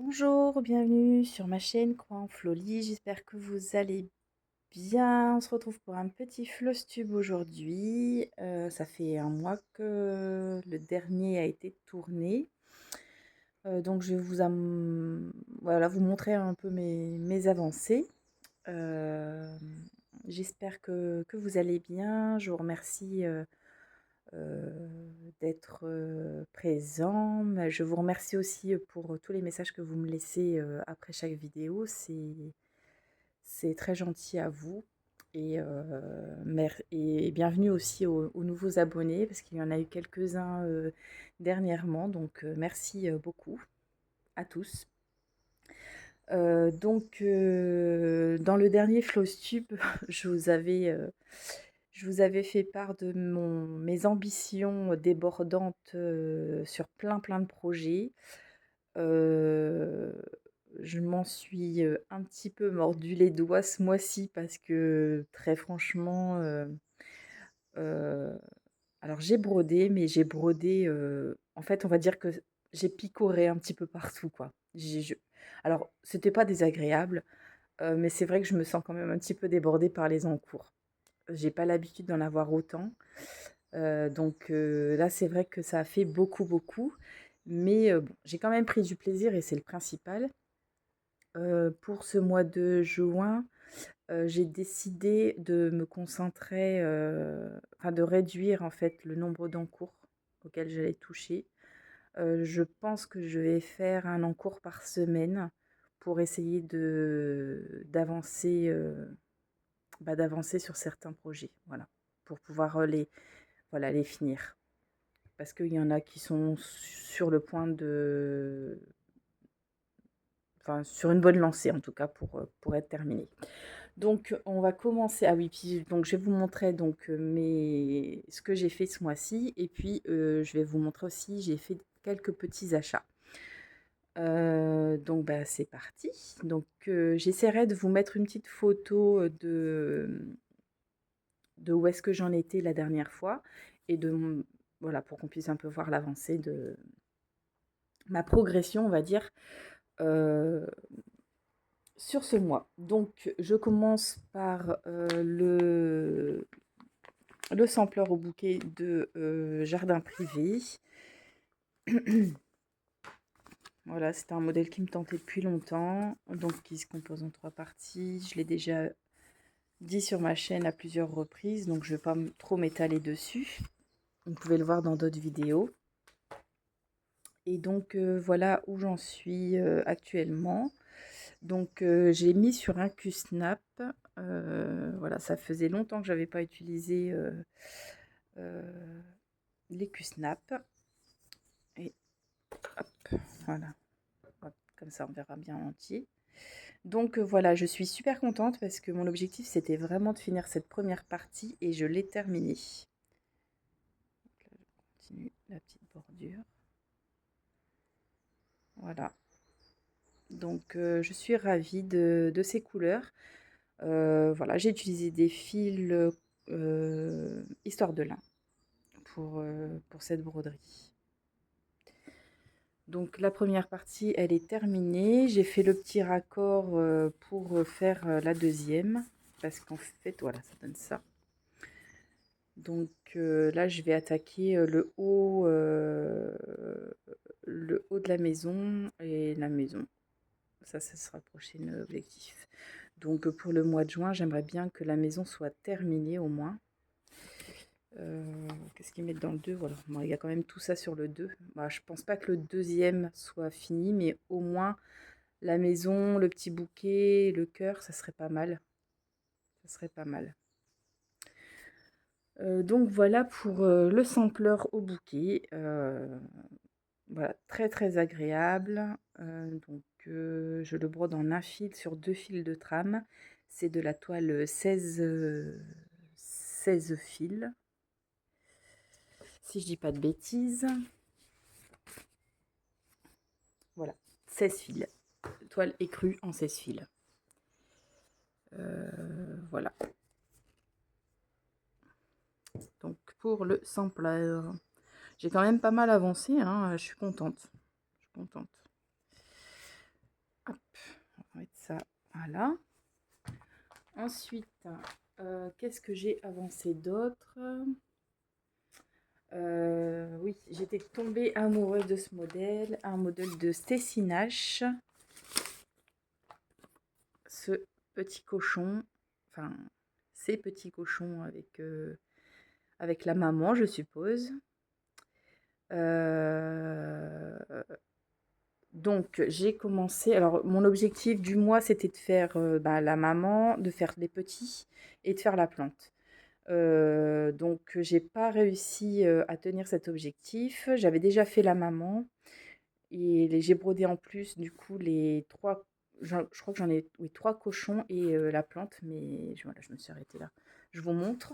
Bonjour, bienvenue sur ma chaîne Croix en Flolie, j'espère que vous allez bien. On se retrouve pour un petit Flostube aujourd'hui. Ça fait un mois que le dernier a été tourné. Donc je vais voilà, vous montrer un peu mes avancées. Euh, J'espère que vous allez bien. Je vous remercie d'être présent. Mais je vous remercie aussi pour tous les messages que vous me laissez après chaque vidéo. C'est très gentil à vous. Et bienvenue aussi aux nouveaux abonnés, parce qu'il y en a eu quelques-uns dernièrement. Donc merci beaucoup à tous. Dans le dernier Flowstube, je vous avais, euh, je vous avais fait part de mes ambitions débordantes sur plein de projets. Euh, je m'en suis un petit peu mordu les doigts ce mois-ci parce que très franchement, euh, alors j'ai brodé, mais j'ai brodé, en fait on va dire que j'ai picoré un petit peu partout, quoi. Alors c'était pas désagréable, mais c'est vrai que je me sens quand même un petit peu débordée par les encours. J'ai pas l'habitude d'en avoir autant. Là, c'est vrai que ça a fait beaucoup, mais bon, j'ai quand même pris du plaisir et c'est le principal. Pour ce mois de juin, j'ai décidé de me concentrer, enfin de réduire en fait le nombre d'encours auxquels j'allais toucher. Je pense que je vais faire un encours par semaine pour essayer d'avancer sur certains projets, voilà, pour pouvoir les finir. Parce qu'il y en a qui sont sur le point enfin, sur une bonne lancée en tout cas pour être terminés. Donc on va commencer. Ah oui, puis donc je vais vous montrer donc ce que j'ai fait ce mois-ci, et puis je vais vous montrer aussi, j'ai fait quelques petits achats. Donc bah, c'est parti. Donc j'essaierai de vous mettre une petite photo de où est-ce que j'en étais la dernière fois, et voilà, pour qu'on puisse un peu voir l'avancée de ma progression, on va dire, euh, sur ce mois. Donc je commence par le sampleur au bouquet de jardin privé. Voilà, c'est un modèle qui me tentait depuis longtemps, donc qui se compose en 3 parties. Je l'ai déjà dit sur ma chaîne à plusieurs reprises, donc je ne vais pas trop m'étaler dessus. Vous pouvez le voir dans d'autres vidéos. Et donc voilà où j'en suis actuellement. Donc j'ai mis sur un Q-Snap. Voilà, ça faisait longtemps que j'avais pas utilisé euh, les Q-Snap. Et hop, voilà. Hop, comme ça on verra bien en entier. Donc voilà, je suis super contente parce que mon objectif c'était vraiment de finir cette première partie et je l'ai terminée. Donc là, je continue la petite bordure. Voilà. Donc je suis ravie de ces couleurs. Voilà, j'ai utilisé des fils histoire de lin pour cette broderie. Donc la première partie, elle est terminée. J'ai fait le petit raccord pour faire la deuxième. Parce qu'en fait, voilà, ça donne ça. Donc là, je vais attaquer le haut de la maison et la maison. Ça sera le prochain objectif. Donc pour le mois de juin, j'aimerais bien que la maison soit terminée au moins. Qu'est-ce qu'ils mettent dans le 2? Voilà, bon, il y a quand même tout ça sur le 2. Bah, je pense pas que le deuxième soit fini, mais au moins la maison, le petit bouquet, le cœur, ça serait pas mal. Ça serait pas mal. Donc voilà pour le sampleur au bouquet. Voilà, très agréable. Je le brode en un fil sur 2 fils de trame. C'est de la toile 16 fils, si je dis pas de bêtises. Voilà, 16 fils. Toile écrue en 16 fils. Voilà. Donc pour le sampler, j'ai quand même pas mal avancé, hein, je suis contente. Je suis contente. Hop, on va mettre ça, voilà. Ensuite, qu'est-ce que j'ai avancé d'autre? Oui, j'étais tombée amoureuse de ce modèle, un modèle de Stacy Nash. Ce petit cochon, enfin, ces petits cochons avec la maman, je suppose. Donc, j'ai commencé. Alors, mon objectif du mois, c'était de faire la maman, de faire les petits et de faire la plante. Donc, j'ai pas réussi à tenir cet objectif. J'avais déjà fait la maman et j'ai brodé en plus, du coup, les trois. Je crois que j'en ai, oui, trois cochons et la plante, mais voilà, je me suis arrêtée là. Je vous montre.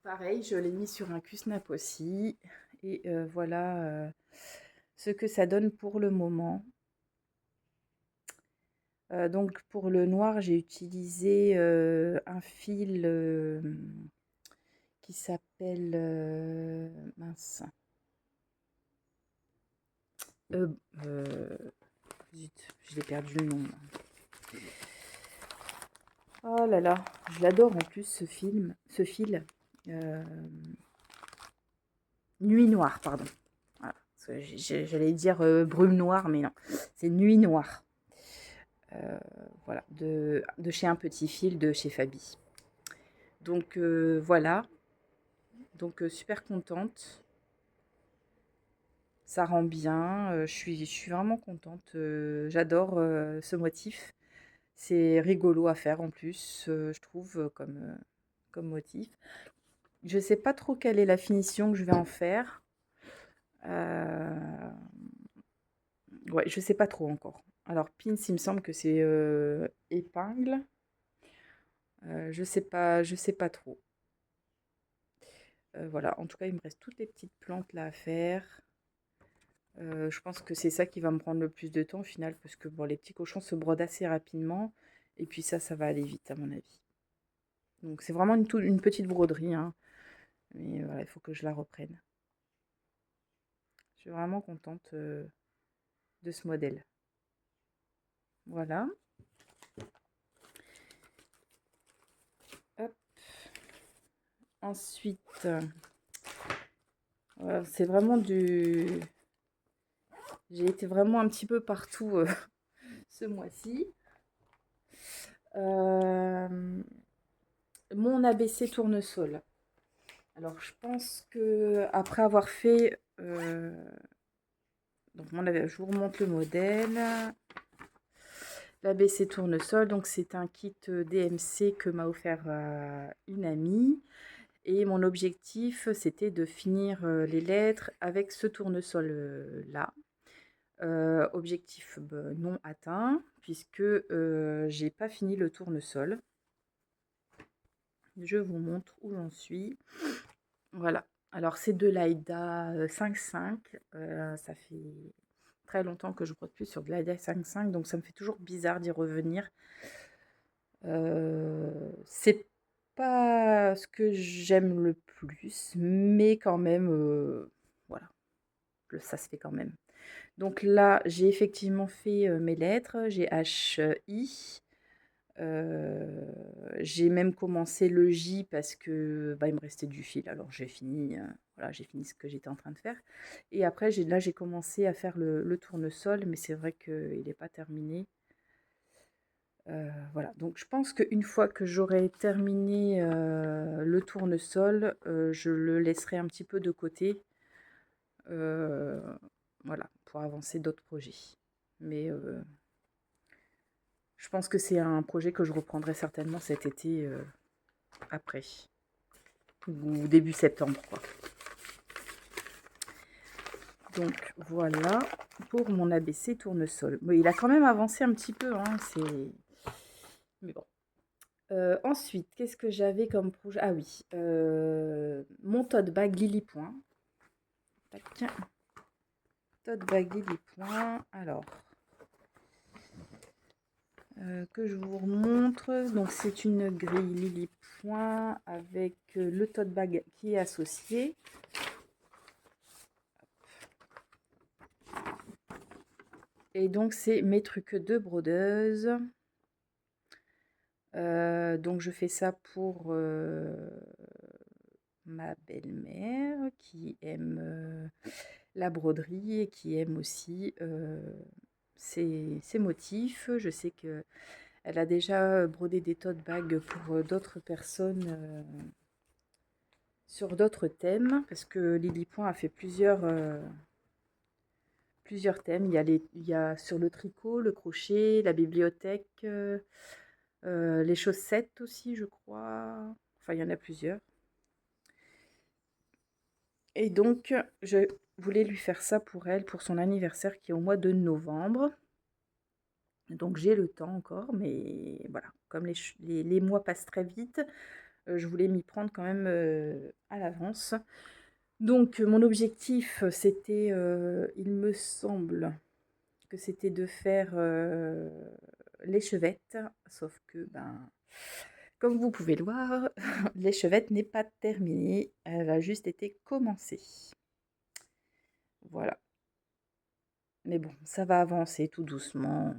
Pareil, je l'ai mis sur un Q-snap aussi. Et voilà ce que ça donne pour le moment. Donc pour le noir, j'ai utilisé un fil qui s'appelle mince. Zut, je l'ai perdu le nom. Oh là là, je l'adore en plus ce fil. Nuit noire, pardon. Voilà. J'allais dire brume noire, mais non, c'est nuit noire. Voilà, de chez Un Petit Fil de chez Fabi. Donc voilà, donc super contente. Ça rend bien, je suis vraiment contente. J'adore ce motif. C'est rigolo à faire en plus, je trouve, comme motif. Je sais pas trop quelle est la finition que je vais en faire. Euh, Ouais, je sais pas trop encore. Alors, pins, il me semble que c'est épingle. Je sais pas trop. Voilà, en tout cas, il me reste toutes les petites plantes là à faire. Je pense que c'est ça qui va me prendre le plus de temps au final, parce que bon, les petits cochons se brodent assez rapidement. Et puis ça va aller vite à mon avis. Donc c'est vraiment une petite broderie, hein. Mais voilà, il faut que je la reprenne. Je suis vraiment contente de ce modèle. Voilà. Hop. Ensuite, c'est vraiment du... J'ai été vraiment un petit peu partout ce mois-ci. Mon ABC tournesol. Alors, je pense que après avoir fait... donc, je vous remonte le modèle. L'ABC tournesol, donc c'est un kit DMC que m'a offert une amie. Et mon objectif, c'était de finir les lettres avec ce tournesol-là. Objectif non atteint, puisque j'ai pas fini le tournesol. Je vous montre où j'en suis. Voilà. Alors, c'est de l'Aïda 5.5. Ça fait très longtemps que je brode plus sur de l'Aïda 5.5, donc ça me fait toujours bizarre d'y revenir. C'est pas ce que j'aime le plus, mais quand même, voilà, ça se fait quand même. Donc là, j'ai effectivement fait mes lettres, j'ai HI. J'ai même commencé le J parce que il me restait du fil. Alors j'ai fini, voilà, j'ai fini ce que j'étais en train de faire. Et après, j'ai commencé à faire le tournesol, mais c'est vrai qu'il n'est pas terminé. Voilà, donc je pense qu'une fois que j'aurai terminé le tournesol, je le laisserai un petit peu de côté. Voilà, pour avancer d'autres projets. Mais je pense que c'est un projet que je reprendrai certainement cet été après. Ou début septembre, quoi. Donc voilà pour mon ABC tournesol. Mais il a quand même avancé un petit peu, hein, mais bon. Ensuite, qu'est-ce que j'avais comme projet? Ah oui, mon tote bag Lily Point. Tac. Tote bag Lily Point. Alors, que je vous remontre. Donc, c'est une grille Lily Point avec le tote bag qui est associé. Et donc, c'est mes trucs de brodeuse. Donc, je fais ça pour ma belle-mère qui aime la broderie et qui aime aussi ces motifs. Je sais que elle a déjà brodé des tote bags pour d'autres personnes sur d'autres thèmes, parce que Lily Point a fait plusieurs thèmes. Il y a sur le tricot, le crochet, la bibliothèque, les chaussettes aussi, je crois. Enfin, il y en a plusieurs. Et donc, je voulais lui faire ça pour elle, pour son anniversaire qui est au mois de novembre. Donc, j'ai le temps encore, mais voilà, comme les mois passent très vite, je voulais m'y prendre quand même à l'avance. Donc, mon objectif, c'était, il me semble que c'était de faire l'échevette, sauf que, ben, comme vous pouvez le voir, l'échevette n'est pas terminée, elle a juste été commencée. Voilà. Mais bon, ça va avancer tout doucement.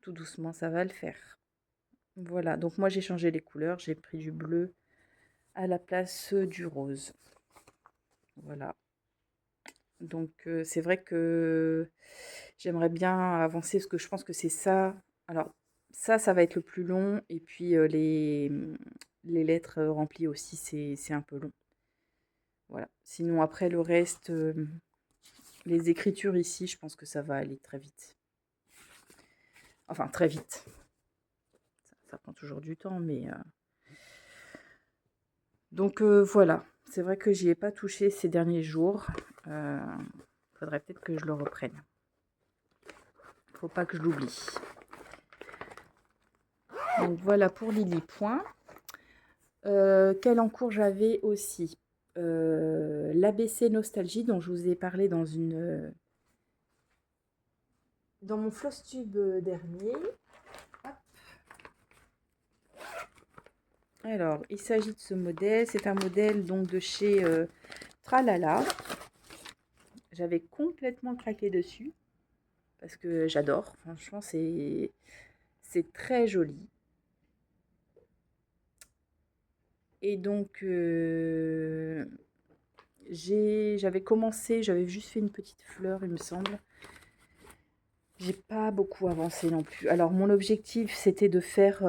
Tout doucement, ça va le faire. Voilà, donc moi j'ai changé les couleurs, j'ai pris du bleu à la place du rose. Voilà. Donc c'est vrai que j'aimerais bien avancer parce que je pense que c'est ça. Alors ça va être le plus long. Et puis les lettres remplies aussi, c'est un peu long. Voilà. Sinon après le reste, les écritures ici, je pense que ça va aller très vite. Enfin très vite. Ça prend toujours du temps, mais... Donc voilà. C'est vrai que j'y ai pas touché ces derniers jours. Faudrait peut-être que je le reprenne. Faut pas que je l'oublie. Donc voilà pour Lily Point. Quel encours j'avais aussi l'ABC Nostalgie dont je vous ai parlé dans mon Flosstube dernier. Hop. Alors, il s'agit de ce modèle. C'est un modèle donc de chez Tralala. J'avais complètement craqué dessus parce que j'adore. Franchement, c'est très joli. Et donc, j'avais commencé, j'avais juste fait une petite fleur, il me semble. J'ai pas beaucoup avancé non plus. Alors, mon objectif, c'était de faire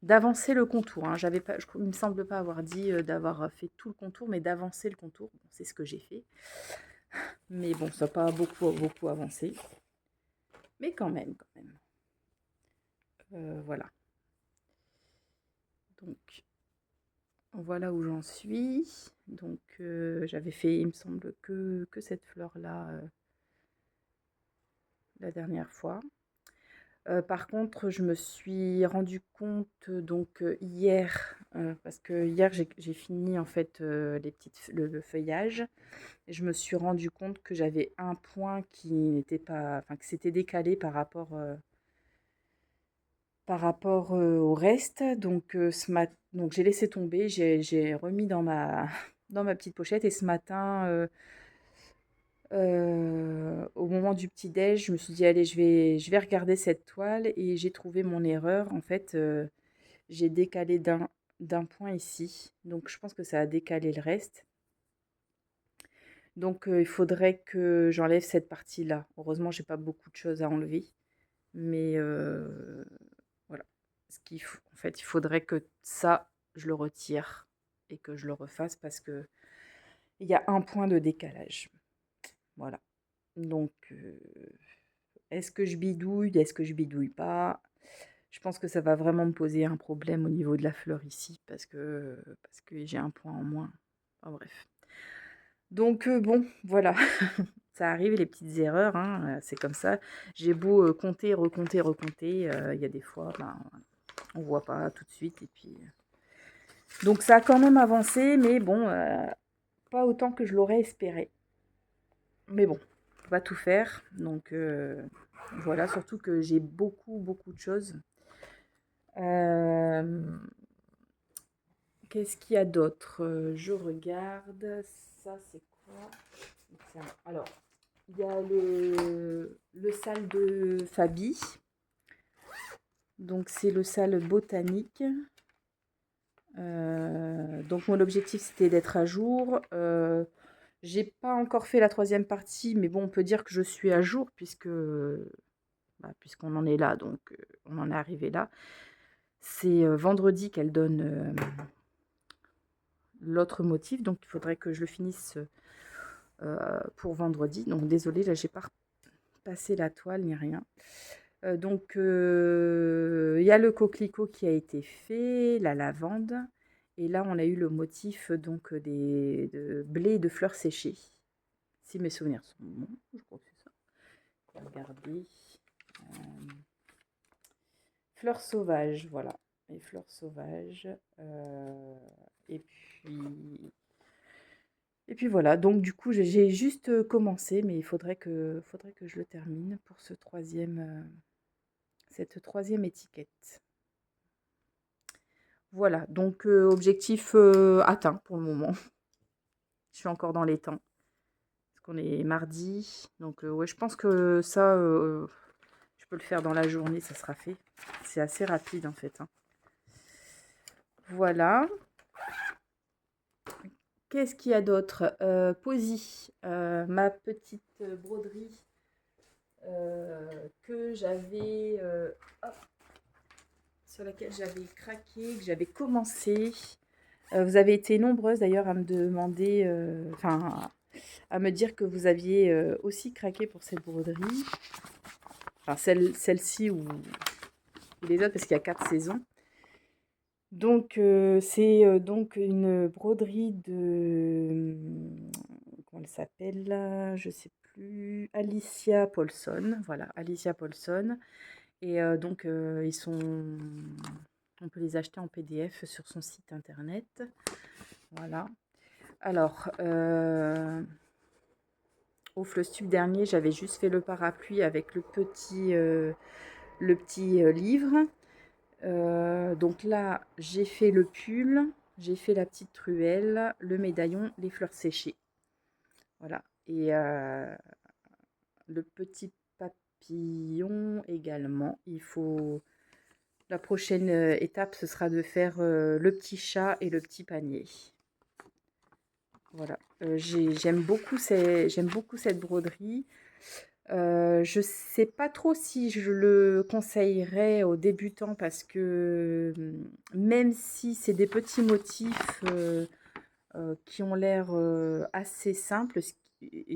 d'avancer le contour. Hein. J'avais pas, il me semble pas avoir dit d'avoir fait tout le contour, mais d'avancer le contour. Bon, c'est ce que j'ai fait. Mais bon, ça n'a pas beaucoup avancé. Mais quand même, quand même. Voilà. Donc, voilà où j'en suis. Donc, j'avais fait, il me semble, que cette fleur-là la dernière fois. Par contre, je me suis rendu compte donc hier, parce que hier j'ai fini en fait le feuillage, et je me suis rendu compte que j'avais un point qui n'était pas, enfin que c'était décalé par rapport au reste. Donc donc j'ai laissé tomber, j'ai remis dans ma dans ma petite pochette, et ce matin. Au moment du petit-déj, je me suis dit: «Allez, je vais regarder cette toile», et j'ai trouvé mon erreur. En fait, j'ai décalé d'un point ici, donc je pense que ça a décalé le reste. Donc il faudrait que j'enlève cette partie-là. Heureusement, j'ai pas beaucoup de choses à enlever, mais voilà. En fait, il faudrait que ça, je le retire et que je le refasse parce qu'il y a un point de décalage. Voilà. Donc est-ce que je bidouille? Est-ce que je bidouille pas? Je pense que ça va vraiment me poser un problème au niveau de la fleur ici parce que j'ai un point en moins. Enfin bref. Donc bon, voilà. Ça arrive les petites erreurs, hein, c'est comme ça. J'ai beau, compter, recompter, recompter, il y a des fois, ben, on voit pas tout de suite, et puis donc ça a quand même avancé, mais bon, pas autant que je l'aurais espéré. Mais bon, on peut pas tout faire, donc voilà, surtout que j'ai beaucoup de choses. Qu'est-ce qu'il y a d'autre? Je regarde. Ça, c'est quoi? Tiens, alors, il y a le salle de Fabi. Donc c'est le salle botanique. Donc mon objectif c'était d'être à jour. J'ai pas encore fait la troisième partie, mais bon, on peut dire que je suis à jour puisqu'on en est là, donc on en est arrivé là. C'est vendredi qu'elle donne l'autre motif, donc il faudrait que je le finisse pour vendredi. Donc désolée, là j'ai pas repassé la toile ni rien. Donc il y a le coquelicot qui a été fait, la lavande. Et là, on a eu le motif donc de blé et de fleurs séchées. Si mes souvenirs sont bons, je crois que c'est ça. On va regarder. Fleurs sauvages, voilà. Les fleurs sauvages. Et puis voilà. Donc du coup, j'ai juste commencé, mais il faudrait que je le termine pour cette troisième étiquette. Voilà, donc objectif atteint pour le moment. Je suis encore dans les temps. Parce qu'on est mardi. Donc ouais, je pense que ça, je peux le faire dans la journée, ça sera fait. C'est assez rapide en fait, hein. Voilà. Qu'est-ce qu'il y a d'autre? Posy, ma petite broderie que j'avais... sur laquelle j'avais craqué, que j'avais commencé. Vous avez été nombreuses d'ailleurs à me demander, à me dire que vous aviez aussi craqué pour cette broderie. Enfin, celle-ci ou les autres, parce qu'il y a 4 saisons. Donc, c'est donc une broderie de... Comment elle s'appelle là? Je sais plus. Alicia Paulson. Voilà, Alicia Paulson. Et donc, on peut les acheter en PDF sur son site internet. Voilà. Alors, au Flostube dernier, j'avais juste fait le parapluie avec le petit livre. Donc là, j'ai fait le pull, j'ai fait la petite truelle, le médaillon, les fleurs séchées. Voilà. Et le petit papillon également. La prochaine étape, ce sera de faire le petit chat et le petit panier. Voilà. J'aime beaucoup cette broderie. Je sais pas trop si je le conseillerais aux débutants parce que même si c'est des petits motifs qui ont l'air assez simples,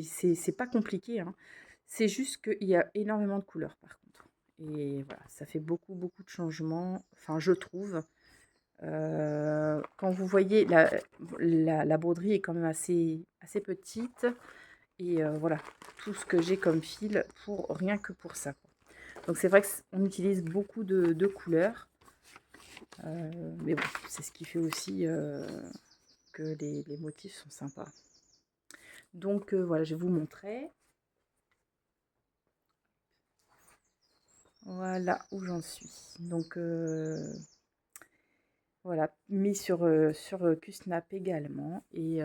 c'est pas compliqué, hein. C'est juste qu'il y a énormément de couleurs par contre. Et voilà, ça fait beaucoup, beaucoup de changements, enfin je trouve. Quand vous voyez, la broderie est quand même assez petite. Et voilà, tout ce que j'ai comme fil rien que pour ça, quoi. Donc c'est vrai qu'on utilise beaucoup de couleurs. Mais bon, c'est ce qui fait aussi que les motifs sont sympas. Donc voilà, je vais vous montrer. Voilà où j'en suis. Donc voilà, mis sur QSnap également. Et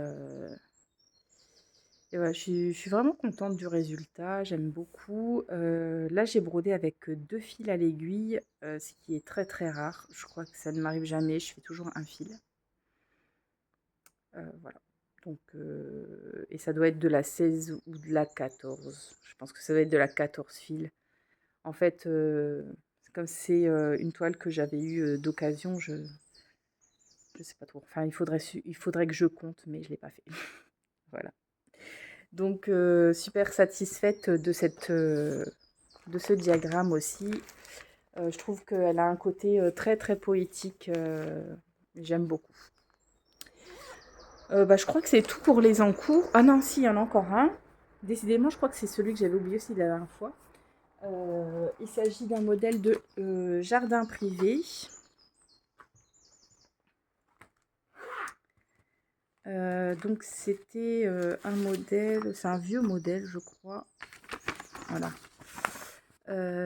voilà, je suis vraiment contente du résultat, j'aime beaucoup. Là, j'ai brodé avec 2 fils à l'aiguille, ce qui est très très rare. Je crois que ça ne m'arrive jamais, je fais toujours un fil. Voilà. Donc, et ça doit être de la 16 ou de la 14. Je pense que ça doit être de la 14 fils. En fait, comme c'est une toile que j'avais eue d'occasion, je sais pas trop. Enfin, il faudrait que je compte, mais je ne l'ai pas fait. Voilà. Donc, super satisfaite de ce diagramme aussi. Je trouve qu'elle a un côté très très poétique. J'aime beaucoup. Je crois que c'est tout pour les encours. Ah non, si, il y en a encore un. Décidément, je crois que c'est celui que j'avais oublié aussi la dernière fois. Il s'agit d'un modèle de jardin privé. Donc c'était un modèle, c'est un vieux modèle je crois. Voilà.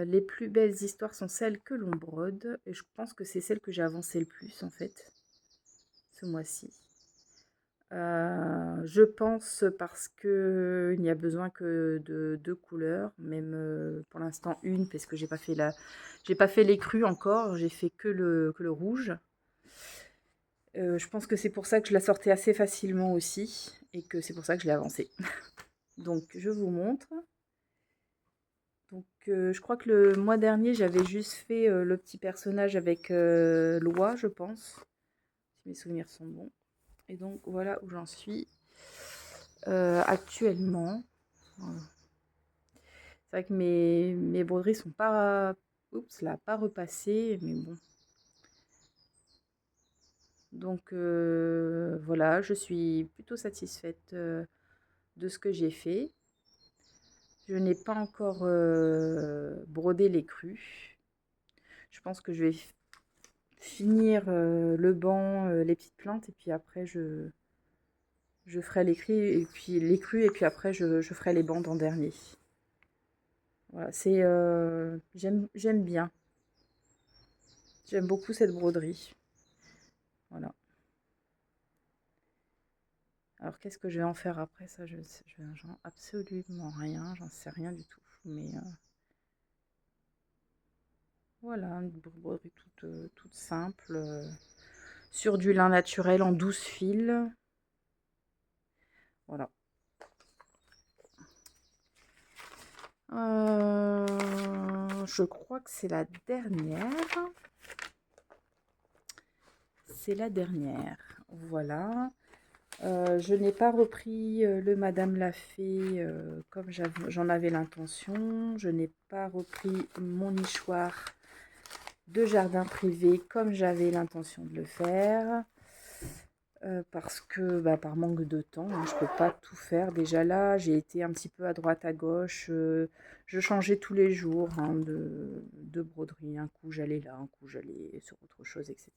Les plus belles histoires sont celles que l'on brode. Et je pense que c'est celle que j'ai avancé le plus en fait, ce mois-ci. Je pense parce que il n'y a besoin que de 2 couleurs, même, pour l'instant une parce que j'ai pas fait les crus encore, j'ai fait que le rouge. Je pense que c'est pour ça que je la sortais assez facilement aussi et que c'est pour ça que je l'ai avancée. Donc je vous montre. Donc je crois que le mois dernier, j'avais juste fait, le petit personnage avec, l'oie, je pense, si mes souvenirs sont bons. Et donc voilà où j'en suis, actuellement. Voilà. C'est vrai que mes broderies sont pas, oups là, pas repassées, mais bon. Donc voilà, je suis plutôt satisfaite, de ce que j'ai fait. Je n'ai pas encore, brodé les crus. Je pense que je vais finir, le banc, les petites plantes et puis après je ferai les crus et puis après je ferai les bandes en dernier. Voilà, c'est, j'aime bien. J'aime beaucoup cette broderie. Voilà. Alors qu'est-ce que je vais en faire après ça? J'en absolument rien, j'en sais rien du tout. Mais voilà, une broderie toute simple, sur du lin naturel en 12 fils. Voilà. Je crois que c'est la dernière. C'est la dernière. Voilà. Je n'ai pas repris le Madame l'a fait comme j'en avais l'intention. Je n'ai pas repris mon nichoir de jardin privé comme j'avais l'intention de le faire. Parce que par manque de temps, hein, je peux pas tout faire. Déjà là, j'ai été un petit peu à droite à gauche. Je changeais tous les jours, hein, de broderie. Un coup j'allais là, un coup j'allais sur autre chose, etc.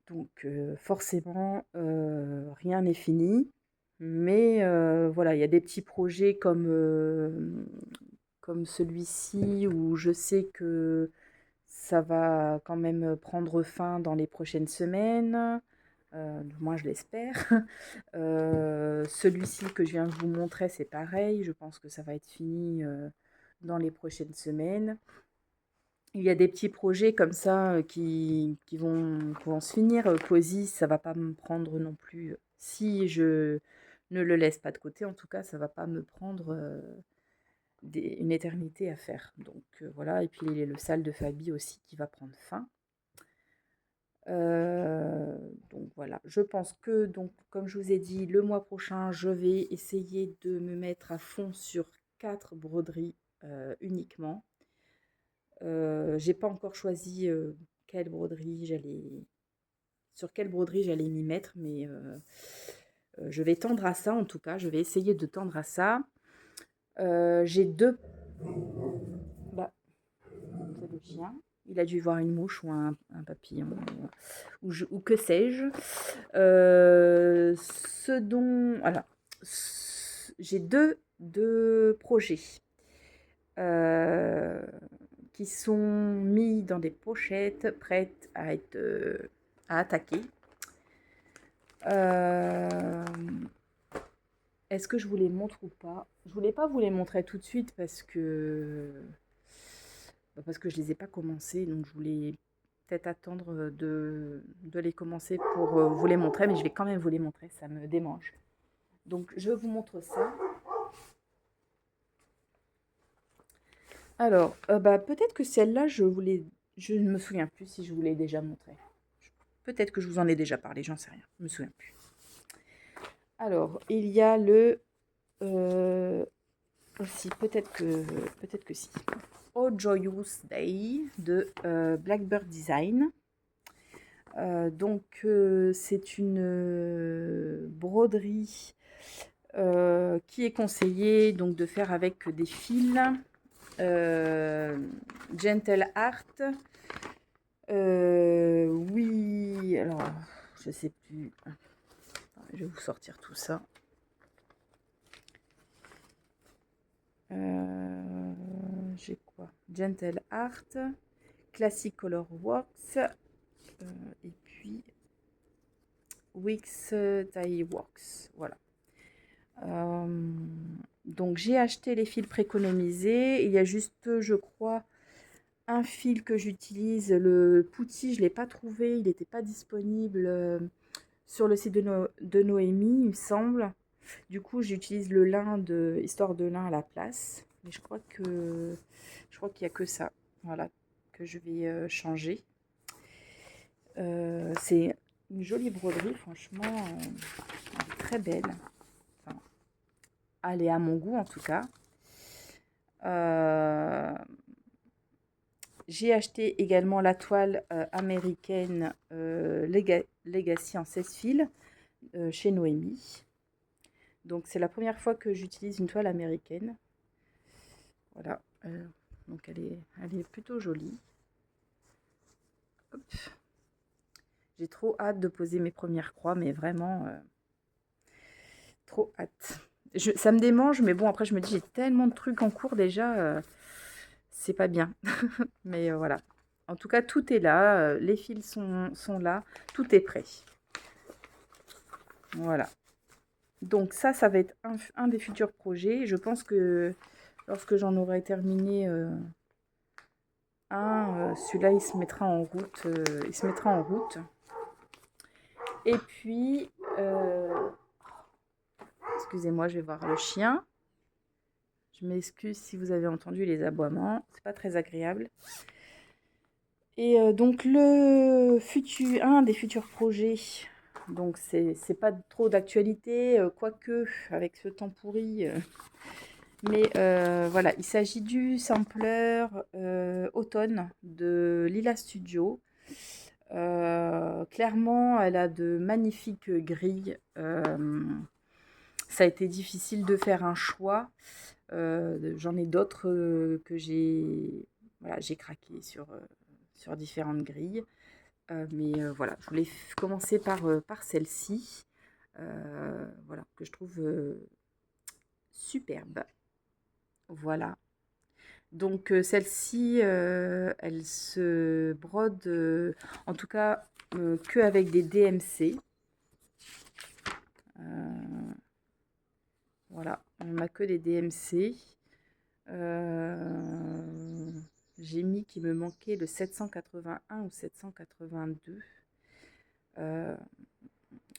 Donc forcément, rien n'est fini. Mais voilà, il y a des petits projets comme celui-ci où je sais que ça va quand même prendre fin dans les prochaines semaines. Du moins je l'espère. Celui-ci que je viens de vous montrer, c'est pareil. Je pense que ça va être fini dans les prochaines semaines. Il y a des petits projets comme ça qui vont se finir. Cosy, ça va pas me prendre non plus. Si je ne le laisse pas de côté, en tout cas, ça va pas me prendre une éternité à faire. Donc voilà. Et puis il y a le salle de Fabi aussi qui va prendre fin. Donc voilà, je pense que, donc, comme je vous ai dit, le mois prochain, je vais essayer de me mettre à fond sur 4 broderies uniquement. J'ai pas encore choisi sur quelle broderie j'allais m'y mettre, mais je vais tendre à ça en tout cas. Je vais essayer de tendre à ça. J'ai deux. Bah, c'est le chien. Il a dû voir une mouche ou un papillon ou que sais-je. Ce dont. Voilà. J'ai deux projets euh, qui sont mis dans des pochettes prêtes à être à attaquer. Euh, Est-ce que je vous les montre ou pas? Je voulais pas vous les montrer tout de suite parce que je les ai pas commencés, donc je voulais peut-être attendre de les commencer pour vous les montrer, mais je vais quand même vous les montrer, ça me démange. Donc je vous montre ça. Alors, peut-être que celle-là, je ne me souviens plus si je vous l'ai déjà montrée. Peut-être que je vous en ai déjà parlé, j'en sais rien, je me souviens plus. Alors, il y a le aussi, peut-être que si. Oh Joyous Day de Blackbird Design. Donc c'est une broderie qui est conseillée donc de faire avec des fils Gentle Art. Oui, alors je sais plus. Je vais vous sortir tout ça. J'ai quoi? Gentle Art, Classic Color Works, et puis Wix Dye Works. Voilà. Donc j'ai acheté les fils préconomisés. Il y a juste, je crois, un fil que j'utilise. Le Putty, je ne l'ai pas trouvé. Il n'était pas disponible sur le site de Noémie, il me semble. Du coup, j'utilise le lin histoire de lin à la place. Mais je crois qu'il n'y a que ça. Voilà, que je vais changer. C'est une jolie broderie, franchement, elle est très belle. Enfin, elle est à mon goût en tout cas. J'ai acheté également la toile américaine Legacy en 16 fils chez Noémie. Donc c'est la première fois que j'utilise une toile américaine. Voilà, donc elle est plutôt jolie. Hop. J'ai trop hâte de poser mes premières croix, mais vraiment trop hâte. Ça me démange, mais bon, après je me dis, j'ai tellement de trucs en cours déjà, c'est pas bien. Mais voilà. En tout cas, tout est là, les fils sont là, tout est prêt. Voilà. Donc ça va être un des futurs projets. Je pense que lorsque j'en aurai terminé celui-là, il se mettra en route. Il se mettra en route. Et puis, excusez-moi, je vais voir le chien. Je m'excuse si vous avez entendu les aboiements. C'est pas très agréable. Et donc un des futurs projets, donc c'est pas trop d'actualité, quoique avec ce temps pourri. Mais voilà, il s'agit du sampler automne de Lila Studio. Clairement, elle a de magnifiques grilles. Ça a été difficile de faire un choix. J'en ai d'autres que j'ai craqué sur différentes grilles. Mais voilà, je voulais commencer par celle-ci. Voilà, que je trouve superbe. Voilà. Donc celle-ci, elle se brode, en tout cas, que avec des DMC. Voilà, on n'a que des DMC. J'ai mis qu'il me manquait le 781 ou 782.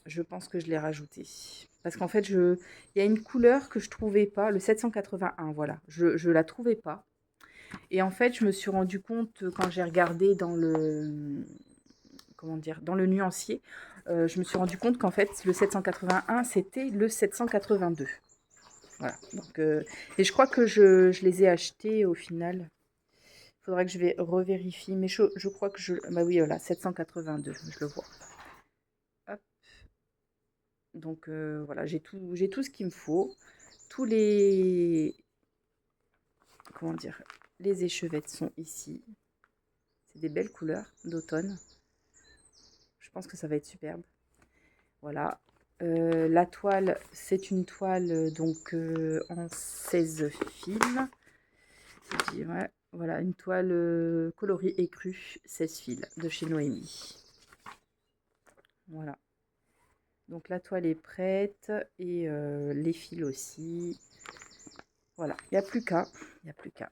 Je pense que je l'ai rajouté. Parce qu'en fait, il y a une couleur que je trouvais pas, le 781, voilà. Je la trouvais pas. Et en fait, je me suis rendu compte quand j'ai regardé dans dans le nuancier, je me suis rendu compte qu'en fait, le 781, c'était le 782. Voilà. Donc, et je crois que je les ai achetés au final. Il faudrait que je revérifie. Mais je crois que bah oui, voilà, 782, je le vois. Hop. Donc voilà, j'ai tout ce qu'il me faut. Tous les... Comment dire? Les échevettes sont ici. C'est des belles couleurs d'automne. Je pense que ça va être superbe. Voilà. La toile, c'est une toile donc en 16 fils. Ouais, voilà, une toile coloris écru 16 fils de chez Noémie. Voilà. Donc la toile est prête et les fils aussi. Voilà, il n'y a plus qu'à. Il n'y a plus qu'à.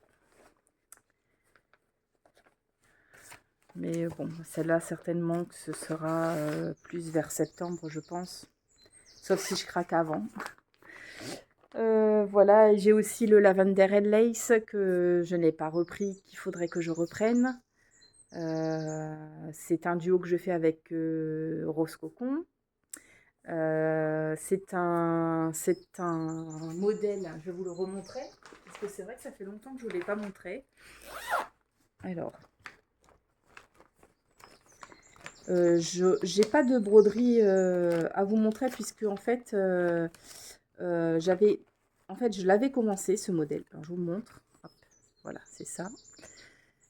Mais bon, celle-là, certainement que ce sera plus vers septembre, je pense. Sauf si je craque avant. Voilà, j'ai aussi le Lavender Red Lace que je n'ai pas repris, qu'il faudrait que je reprenne. C'est un duo que je fais avec Rose Cocon. C'est un modèle, je vais vous le remontrer, parce que c'est vrai que ça fait longtemps que je ne l'ai pas montré. Alors, j'ai pas de broderie à vous montrer, puisque en fait, je l'avais commencé ce modèle. Alors, je vous le montre. Hop, voilà, c'est ça.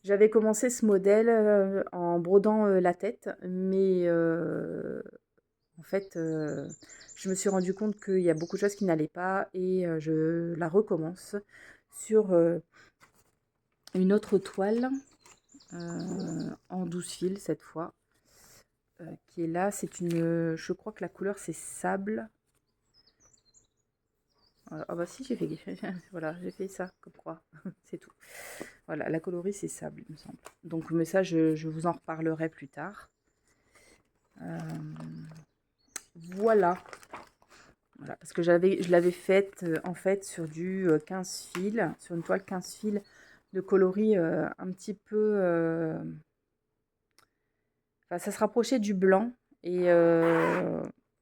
J'avais commencé ce modèle en brodant la tête, mais en fait, je me suis rendu compte qu'il y a beaucoup de choses qui n'allaient pas et je la recommence sur une autre toile en 12 fils cette fois. qui est là. C'est une, je crois que la couleur c'est sable. Ah bah si, j'ai fait, voilà, j'ai fait ça, comme quoi, c'est tout. Voilà, la coloris c'est sable, il me semble. Donc, mais ça, je vous en reparlerai plus tard. Voilà. Voilà, parce que je l'avais faite en fait sur du 15 fils, sur une toile 15 fils de coloris un petit peu... enfin, ça se rapprochait du blanc. Et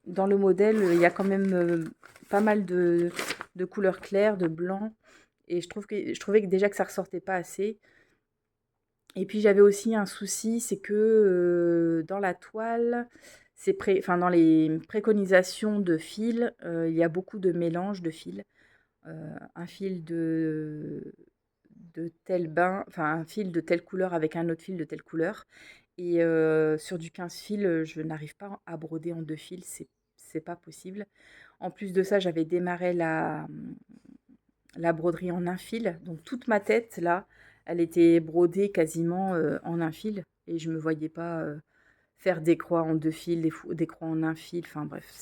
dans le modèle, il y a quand même pas mal de couleurs claires, de blanc. Et je trouvais que déjà que ça ressortait pas assez. Et puis j'avais aussi un souci, c'est que dans la toile, enfin, dans les préconisations de fils, il y a beaucoup de mélange de fils. Un fil de tel bain, enfin un fil de telle couleur avec un autre fil de telle couleur. Et sur du 15 fils, je n'arrive pas à broder en 2 fils, c'est pas possible. En plus de ça, j'avais démarré la broderie en un fil, donc toute ma tête là, elle était brodée quasiment en un fil et je me voyais pas faire des croix en 2 fils, des croix en un fil, enfin bref,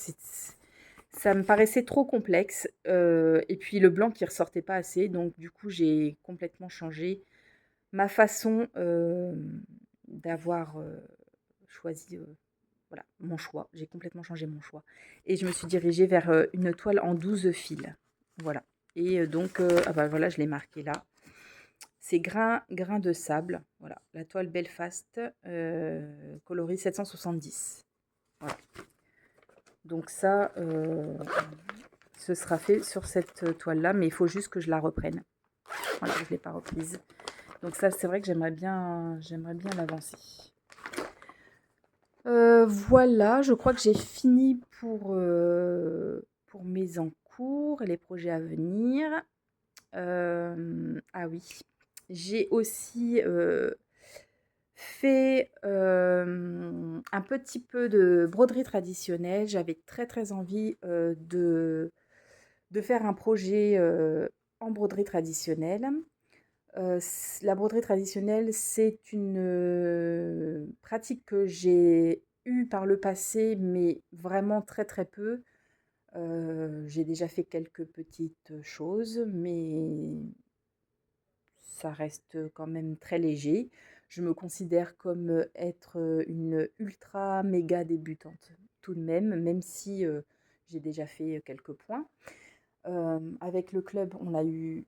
ça me paraissait trop complexe, et puis le blanc qui ressortait pas assez, donc du coup j'ai complètement changé ma façon d'avoir choisi, voilà, mon choix. J'ai complètement changé mon choix et je me suis dirigée vers une toile en 12 fils. Voilà. Et donc, ah bah voilà, je l'ai marqué là. C'est grain de sable. Voilà, la toile Belfast, coloris 770. Voilà. Donc ça, ce sera fait sur cette toile-là, mais il faut juste que je la reprenne. Voilà, je ne l'ai pas reprise. Donc ça, c'est vrai que j'aimerais bien l'avancer. Voilà, je crois que j'ai fini pour mes encours et les projets à venir. Ah oui, j'ai aussi fait un petit peu de broderie traditionnelle. J'avais très très envie de faire un projet en broderie traditionnelle. La broderie traditionnelle, c'est une pratique que j'ai eue par le passé, mais vraiment très très peu. J'ai déjà fait quelques petites choses, mais ça reste quand même très léger. Je me considère comme être une ultra méga débutante tout de même, même si j'ai déjà fait quelques points. Avec le club, on a eu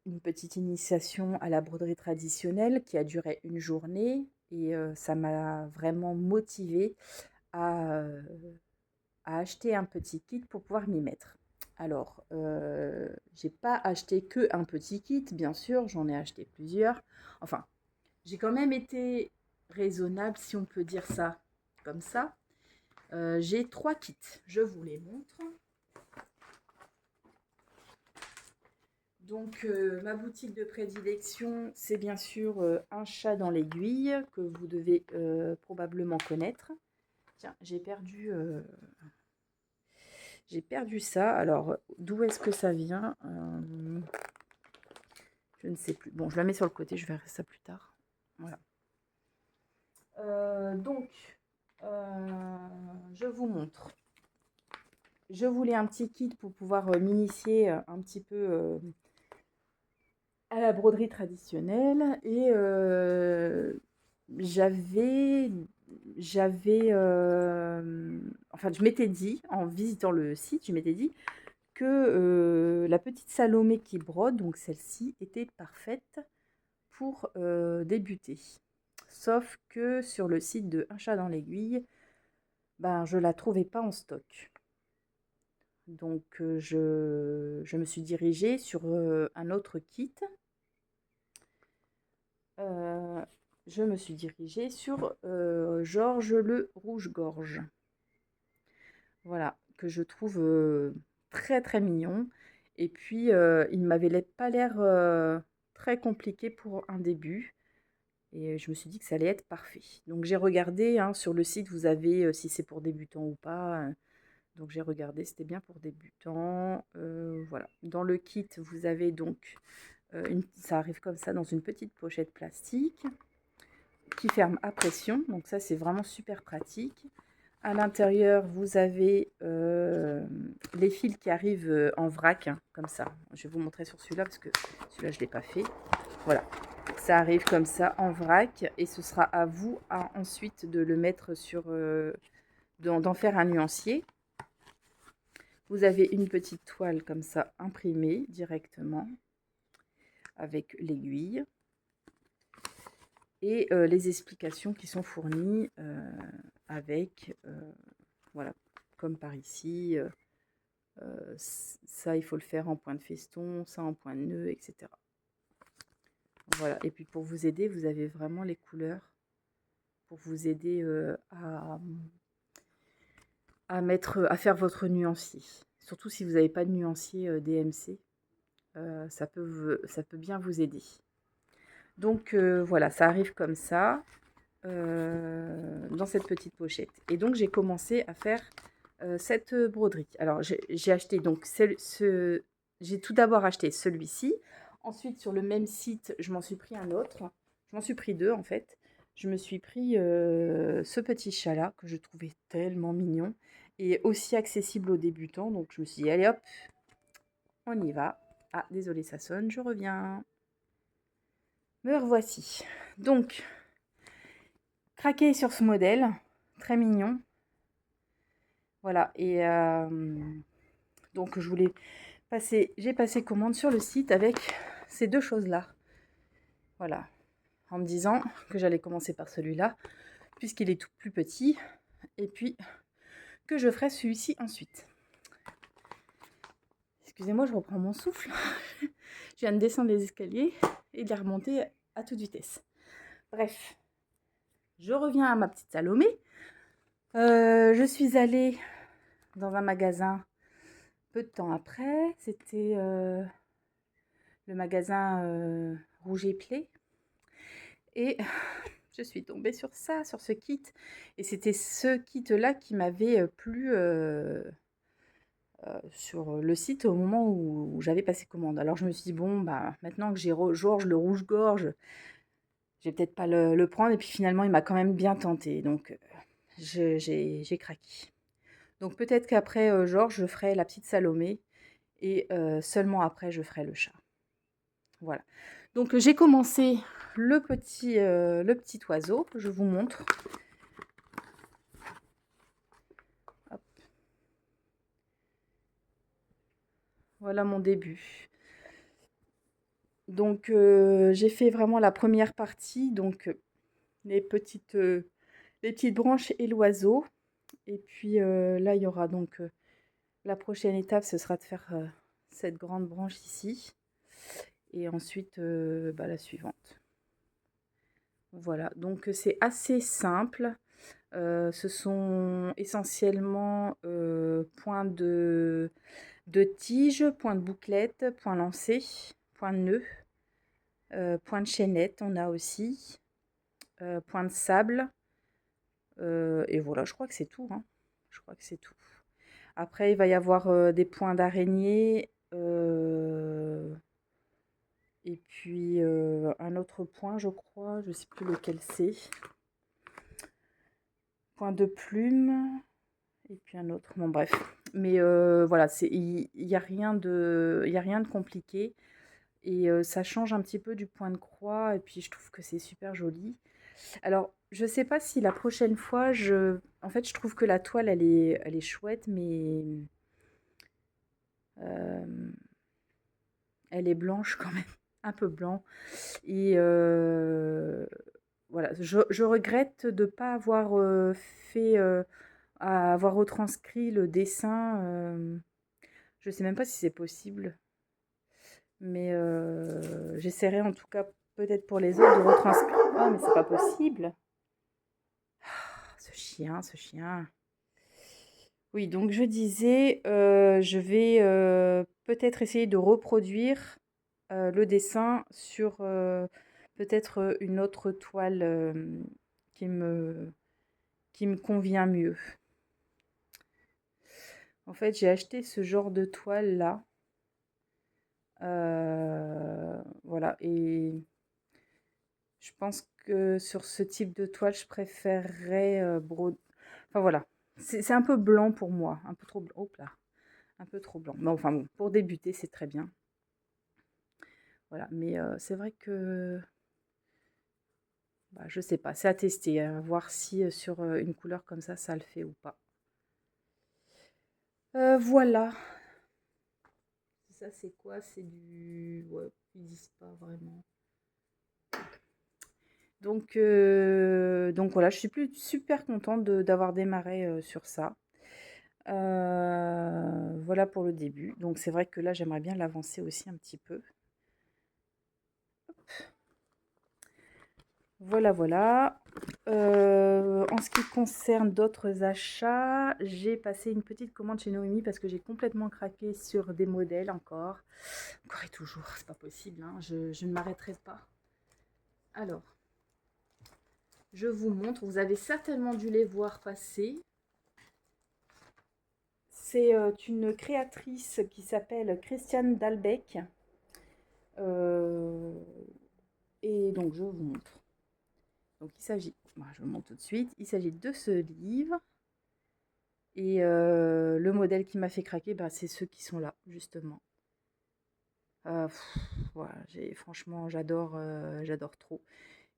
une petite initiation à la broderie traditionnelle qui a duré une journée et ça m'a vraiment motivée à, à acheter un petit kit pour pouvoir m'y mettre. Alors, j'ai pas acheté que un petit kit, bien sûr, j'en ai acheté plusieurs. Enfin, j'ai quand même été raisonnable, si on peut dire ça comme ça. J'ai 3 kits, je vous les montre. Donc, ma boutique de prédilection, c'est bien sûr Un chat dans l'aiguille, que vous devez probablement connaître. Tiens, j'ai perdu ça. Alors, d'où est-ce que ça vient? Je ne sais plus. Bon, je la mets sur le côté, je verrai ça plus tard. Voilà. Donc, je vous montre. Je voulais un petit kit pour pouvoir m'initier un petit peu à la broderie traditionnelle et j'avais enfin je m'étais dit en visitant le site, je m'étais dit que la petite Salomé qui brode, donc celle-ci, était parfaite pour débuter. Sauf que sur le site de Un chat dans l'aiguille, ben je la trouvais pas en stock. Donc je me suis dirigée sur un autre kit. Je me suis dirigée sur Georges le Rouge-Gorge. Voilà, que je trouve très très mignon. Et puis, il ne m'avait pas l'air très compliqué pour un début. Et je me suis dit que ça allait être parfait. Donc j'ai regardé hein, sur le site, vous avez si c'est pour débutants ou pas. Donc j'ai regardé, c'était bien pour débutants. Voilà. Dans le kit, vous avez donc, ça arrive comme ça dans une petite pochette plastique. qui ferme à pression. Donc ça, c'est vraiment super pratique. À l'intérieur, vous avez les fils qui arrivent en vrac, hein, comme ça. Je vais vous montrer sur celui-là parce que celui-là, je ne l'ai pas fait. Voilà, ça arrive comme ça en vrac et ce sera à vous ensuite de le mettre sur, d'en faire un nuancier. Vous avez une petite toile comme ça imprimée directement avec l'aiguille. Et les explications qui sont fournies avec, voilà, comme par ici, ça il faut le faire en point de feston, ça en point de nœud, etc. Voilà, et puis pour vous aider, vous avez vraiment les couleurs pour vous aider à faire votre nuancier. Surtout si vous n'avez pas de nuancier DMC, ça peut bien vous aider. Donc voilà, ça arrive comme ça. Dans cette petite pochette. Et donc j'ai commencé à faire cette broderie. Alors j'ai acheté donc j'ai tout d'abord acheté celui-ci. Ensuite sur le même site, je m'en suis pris un autre. Je m'en suis pris deux en fait. Je me suis pris ce petit chat-là que je trouvais tellement mignon et aussi accessible aux débutants. Donc je me suis dit allez hop, on y va. Ah désolé ça sonne, je reviens. Me revoici. Donc craqué sur ce modèle, très mignon. Voilà, et donc je voulais j'ai passé commande sur le site avec ces deux choses-là. Voilà, en me disant que j'allais commencer par celui-là, puisqu'il est tout plus petit, et puis que je ferai celui-ci ensuite. Excusez-moi, je reprends mon souffle. Je viens de descendre les escaliers et de les remonter à toute vitesse. Bref, je reviens à ma petite Salomé. Je suis allée dans un magasin peu de temps après. C'était le magasin Rouge et Play. Et je suis tombée sur ça, sur ce kit. Et c'était ce kit-là qui m'avait plu sur le site au moment où j'avais passé commande. Alors je me suis dit, bon, bah, maintenant que j'ai Georges le rouge-gorge, je vais peut-être pas le prendre. Et puis finalement, il m'a quand même bien tenté. Donc j'ai craqué. Donc peut-être qu'après Georges, je ferai la petite Salomé. Et seulement après, je ferai le chat. Voilà. Donc j'ai commencé le petit oiseau. Je vous montre. Hop. Voilà mon début. Donc j'ai fait vraiment la première partie. Donc les petites branches et l'oiseau. Et puis là, il y aura donc la prochaine étape, ce sera de faire cette grande branche ici. Et ensuite, la suivante. Voilà, donc c'est assez simple. Ce sont essentiellement points de tige, points de bouclette, points lancés, points de nœud, points de chaînette, on a aussi, points de sable. Et voilà, je crois que c'est tout, hein. Je crois que c'est tout. Après, il va y avoir des points d'araignée. Et puis un autre point, je crois, je ne sais plus lequel c'est. Point de plume. Et puis un autre. Bon, bref. Mais voilà, il n'y a rien de compliqué. Et ça change un petit peu du point de croix. Et puis je trouve que c'est super joli. Alors, je sais pas si la prochaine fois, en fait, je trouve que la toile, elle est chouette, mais elle est blanche quand même, un peu blanc. Et voilà, je regrette de ne pas avoir avoir retranscrit le dessin. Je sais même pas si c'est possible, mais j'essaierai en tout cas peut-être pour les autres de retranscrire. Oh, mais c'est pas possible. Ah, ce chien, ce chien. Oui, donc je disais, je vais peut-être essayer de reproduire le dessin sur peut-être une autre toile qui me, qui me convient mieux. En fait, j'ai acheté ce genre de toile là. Voilà, et je pense que sur ce type de toile, je préférerais enfin voilà, c'est un peu blanc pour moi, un peu trop blanc. Hop là, un peu trop blanc. Mais enfin bon, pour débuter, c'est très bien. Voilà, mais c'est vrai que bah, je sais pas, c'est à tester, à voir si sur une couleur comme ça le fait ou pas. Voilà. Ça, c'est quoi? C'est du... Ouais, ils disent pas vraiment. Donc voilà, je suis plus super contente d'avoir démarré sur ça. Voilà pour le début. Donc c'est vrai que là, j'aimerais bien l'avancer aussi un petit peu. Voilà, voilà. En ce qui concerne d'autres achats, j'ai passé une petite commande chez Noémie parce que j'ai complètement craqué sur des modèles encore. Encore et toujours, c'est pas possible, hein, je ne m'arrêterai pas. Alors, je vous montre, vous avez certainement dû les voir passer. C'est une créatrice qui s'appelle Christiane Dalbec. Euh, et donc, je vous montre. Donc, il s'agit, bah, je vous montre tout de suite, il s'agit de ce livre. Et le modèle qui m'a fait craquer, bah, c'est ceux qui sont là, justement. Voilà, franchement, j'adore trop.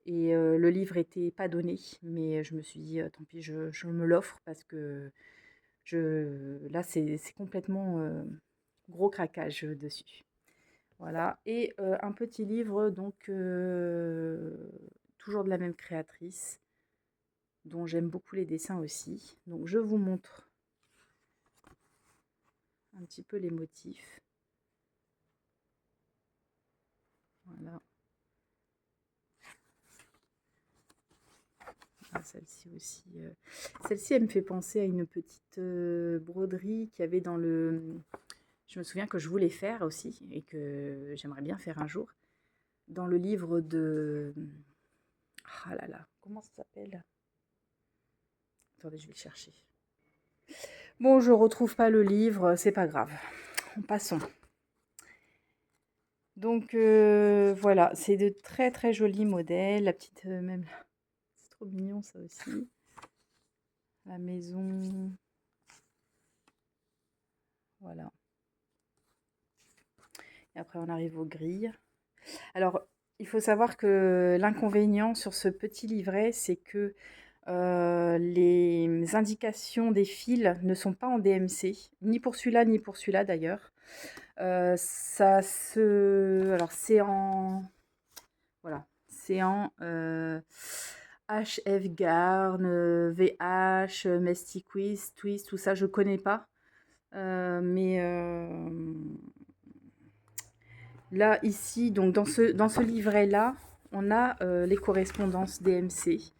Et le livre était pas donné, mais je me suis dit, tant pis, je me l'offre parce que là, c'est complètement gros craquage dessus. Voilà. Et un petit livre, donc, toujours de la même créatrice, dont j'aime beaucoup les dessins aussi. Donc, je vous montre un petit peu les motifs. Voilà. Ah, celle-ci aussi. Celle-ci, elle me fait penser à une petite broderie qu'il y avait dans le... Je me souviens que je voulais faire aussi et que j'aimerais bien faire un jour. Dans le livre de... Ah là là, comment ça s'appelle? Attendez, je vais le chercher. Bon, je retrouve pas le livre, c'est pas grave. Passons. Donc voilà, c'est de très très jolis modèles. La petite même, c'est trop mignon ça aussi. La maison, voilà. Et après on arrive aux grilles. Alors, il faut savoir que l'inconvénient sur ce petit livret, c'est que les indications des fils ne sont pas en DMC, ni pour celui-là, ni pour celui-là d'ailleurs. Alors, c'est en... Voilà, c'est en HF Garn, VH, Mestiquiz, Twist, tout ça, je connais pas. Mais là, ici, donc dans ce livret-là, on a les correspondances DMC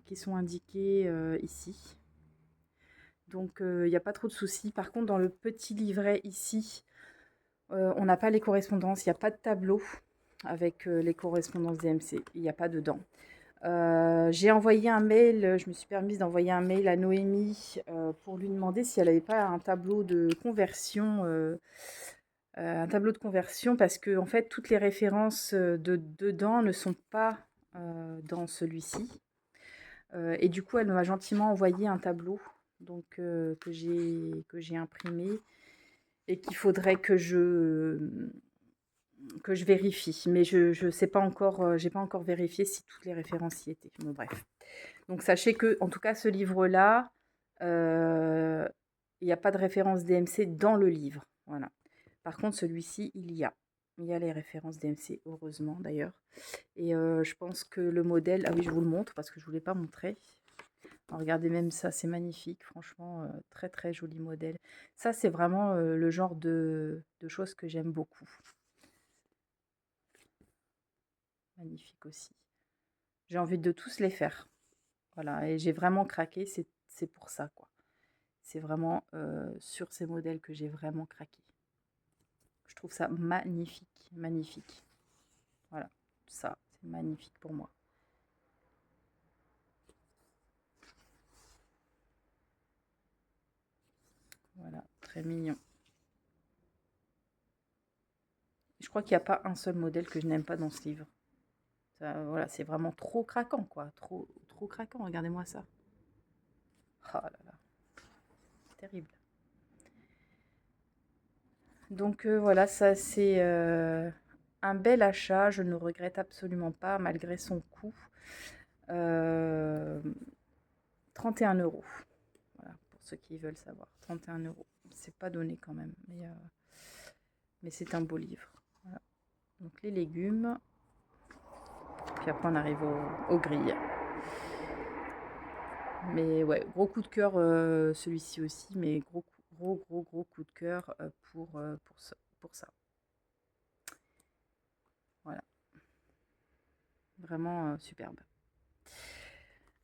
qui sont indiquées ici. Donc, il n'y a pas trop de soucis. Par contre, dans le petit livret ici, on n'a pas les correspondances. Il n'y a pas de tableau avec les correspondances DMC. Il n'y a pas dedans. J'ai envoyé un mail, je me suis permise d'envoyer un mail à Noémie pour lui demander si elle n'avait pas un tableau de conversion. Un tableau de conversion parce que en fait toutes les références dedans ne sont pas dans celui-ci. Et du coup, elle m'a gentiment envoyé un tableau donc, que j'ai imprimé et qu'il faudrait que je vérifie. Mais je sais pas encore, j'ai pas encore vérifié si toutes les références y étaient. Bon, bref. Donc sachez que, en tout cas, ce livre-là, il n'y a pas de référence DMC dans le livre. Voilà. Par contre, celui-ci, il y a. Il y a les références DMC, heureusement d'ailleurs. Et je pense que le modèle... Ah oui, je vous le montre parce que je ne vous l'ai pas montré. Alors, regardez même ça, c'est magnifique. Franchement, très très joli modèle. Ça, c'est vraiment le genre de choses que j'aime beaucoup. Magnifique aussi. J'ai envie de tous les faire. Voilà, et j'ai vraiment craqué, c'est pour ça, quoi. C'est vraiment sur ces modèles que j'ai vraiment craqué. Je trouve ça magnifique, magnifique. Voilà, ça, c'est magnifique pour moi. Voilà, très mignon. Je crois qu'il n'y a pas un seul modèle que je n'aime pas dans ce livre. Voilà, c'est vraiment trop craquant, quoi. Trop, trop craquant. Regardez-moi ça. Oh là là, terrible. Donc voilà, ça c'est un bel achat. Je ne regrette absolument pas, malgré son coût. Euh, 31 euros. Voilà, pour ceux qui veulent savoir. 31 euros. C'est pas donné quand même, mais c'est un beau livre. Voilà. Donc les légumes. Puis après, on arrive aux grilles. Mais ouais, gros coup de cœur, celui-ci aussi, mais gros coup de cœur pour ça. Voilà, vraiment superbe.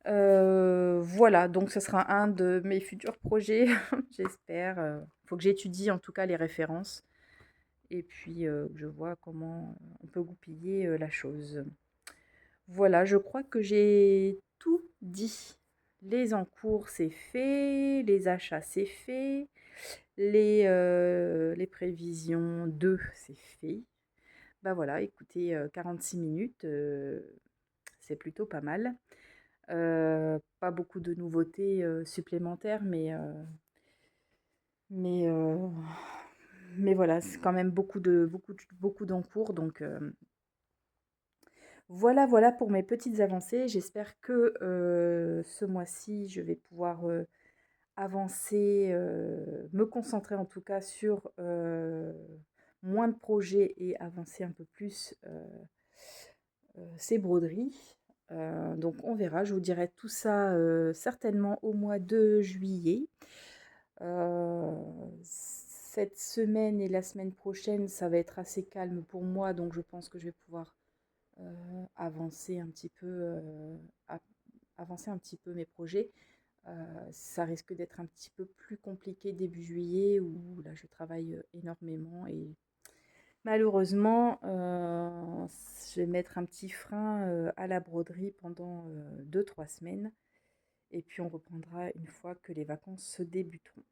Voilà, donc ce sera un de mes futurs projets, j'espère. Faut que j'étudie en tout cas les références et puis que je vois comment on peut goupiller la chose. Voilà, je crois que j'ai tout dit. Les encours, c'est fait, les achats, c'est fait, les prévisions 2, c'est fait. Bah voilà, écoutez, 46 minutes, c'est plutôt pas mal. Pas beaucoup de nouveautés supplémentaires, mais, euh, mais voilà, c'est quand même beaucoup d'encours. Donc voilà pour mes petites avancées. J'espère que ce mois-ci, je vais pouvoir avancer, me concentrer en tout cas sur moins de projets et avancer un peu plus ces broderies. Donc on verra, je vous dirai tout ça certainement au mois de juillet. Cette semaine et la semaine prochaine, ça va être assez calme pour moi, donc je pense que je vais pouvoir avancer un petit peu, avancer un petit peu mes projets. Ça risque d'être un petit peu plus compliqué début juillet où là je travaille énormément et malheureusement je vais mettre un petit frein à la broderie pendant 2-3 semaines et puis on reprendra une fois que les vacances se débuteront.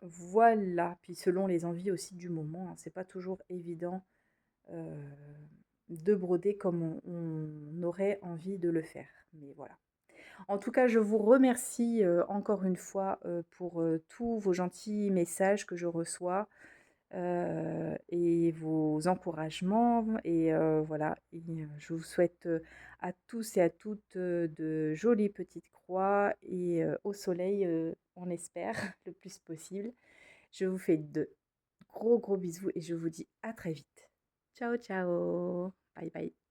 Voilà, puis selon les envies aussi du moment, hein, c'est pas toujours évident euh, de broder comme on aurait envie de le faire, mais voilà. En tout cas, je vous remercie encore une fois pour tous vos gentils messages que je reçois et vos encouragements. Et voilà, et, je vous souhaite à tous et à toutes de jolies petites croix et au soleil, on espère, le plus possible. Je vous fais de gros bisous et je vous dis à très vite. Ciao, ciao. Bye bye.